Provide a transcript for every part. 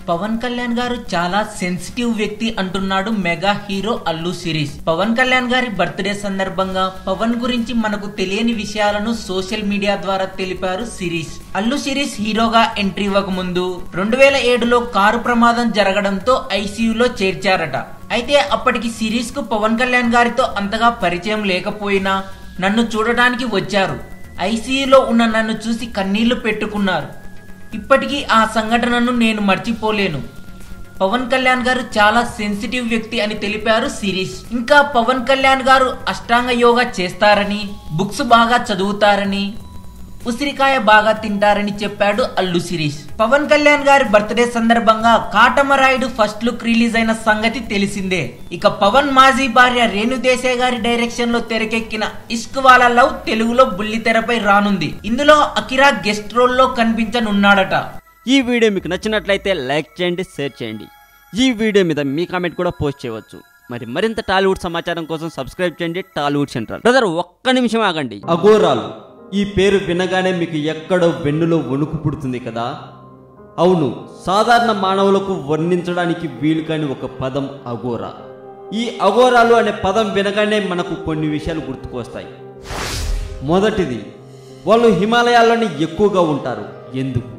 పవన్ కళ్యాణ్ గారు చాలా సెన్సిటివ్ వ్యక్తి అంటున్నాడు మెగా హీరో అల్లు శిరీష్. పవన్ కళ్యాణ్ గారి బర్త్డే సందర్భంగా పవన్ గురించి మనకు తెలియని విషయాలను సోషల్ మీడియా ద్వారా తెలిపారు శిరీష్. అల్లు శిరీష్ హీరోగా ఎంట్రీ ఇవ్వకముందు 2007లో కారు ప్రమాదం జరగడంతో ఐసీయూలో చేర్చారట. అయితే అప్పటికి శిరీష్ కు పవన్ కళ్యాణ్ గారితో అంతగా పరిచయం లేకపోయినా నన్ను చూడడానికి వచ్చారు. ఐసీయూలో ఉన్న నన్ను చూసి కన్నీళ్లు పెట్టుకున్నారు. ఇప్పటికీ ఆ సంఘటనను నేను మర్చిపోలేను. పవన్ కళ్యాణ్ గారు చాలా సెన్సిటివ్ వ్యక్తి అని తెలిపారు శిరీష్. ఇంకా పవన్ కళ్యాణ్ గారు అష్టాంగ యోగా చేస్తారని, బుక్స్ బాగా చదువుతారని, ఉసిరికాయ బాగా తింటారని చెప్పాడు అల్లు శిరీష్. పవన్ కళ్యాణ్ గారి బర్త్డే సందర్భంగా కాటమరాయుడు ఫస్ట్ లుక్ రిలీజ్ అయిన సంగతి తెలిసిందే. ఇక పవన్ మాజీ భార్య రేణు దేశాయ్ గారి డైరెక్షన్ లో తెరకెక్కిన ఇష్క్ వాలా లవ్ తెలుగులో బుల్లితెరపై రానుంది. ఇందులో అకిరా గెస్ట్ రోల్ లో కనిపించనున్నాడట. ఈ వీడియో మీకు నచ్చినట్లయితే లైక్ చేయండి, షేర్ చేయండి. ఈ వీడియో మీద మీ కామెంట్ కూడా పోస్ట్ చేయవచ్చు. మరింత టాలీవుడ్ సమాచారం కోసం సబ్స్క్రైబ్ చేయండి టాలీవుడ్ సెంట్రల్. బ్రదర్ ఒక్క నిమిషం ఆగండి. అఘోరాలు ఈ పేరు వినగానే మీకు ఎక్కడో వెన్నులో వణుకు పుడుతుంది కదా? అవును, సాధారణ మానవులకు వర్ణించడానికి వీలు కాని ఒక పదం అఘోరా. ఈ అఘోరాలు అనే పదం వినగానే మనకు కొన్ని విషయాలు గుర్తుకొస్తాయి. మొదటిది, వాళ్ళు హిమాలయాల్లోనే ఎక్కువగా ఉంటారు. ఎందుకు?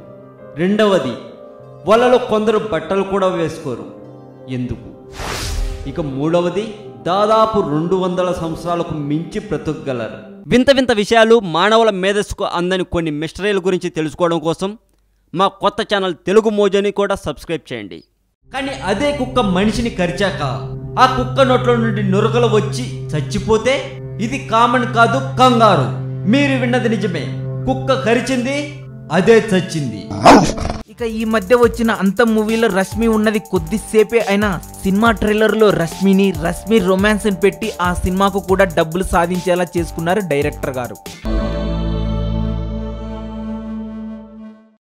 రెండవది, వాళ్ళలో కొందరు బట్టలు కూడా వేసుకోరు. ఎందుకు? ఇక మూడవది, దాదాపు 200 సంవత్సరాలకు మించి బ్రతకగలరు. వింత వింత విషయాలు, మానవుల మేధస్సుకు అందని కొన్ని మిస్టరీల గురించి తెలుసుకోవడం కోసం మా కొత్త ఛానల్ తెలుగు మోజోని కూడా సబ్స్క్రైబ్ చేయండి. కానీ అదే కుక్క మనిషిని కరిచాక ఆ కుక్క నోట్లో నుండి నురగలు వచ్చి చచ్చిపోతే ఇది కామన్ కాదు, కంగారు. మీరు విన్నది నిజమే, కుక్క కరిచింది, అదే చచ్చింది. ఇక ఈ మధ్య వచ్చిన అంతం మూవీలో రష్మి ఉన్నది కొద్దిసేపే అయినా సినిమా ట్రైలర్ లో రష్మి రొమాన్స్ పెట్టి ఆ సినిమాకు కూడా డబ్బులు సాధించేలా చేసుకున్నారు డైరెక్టర్ గారు.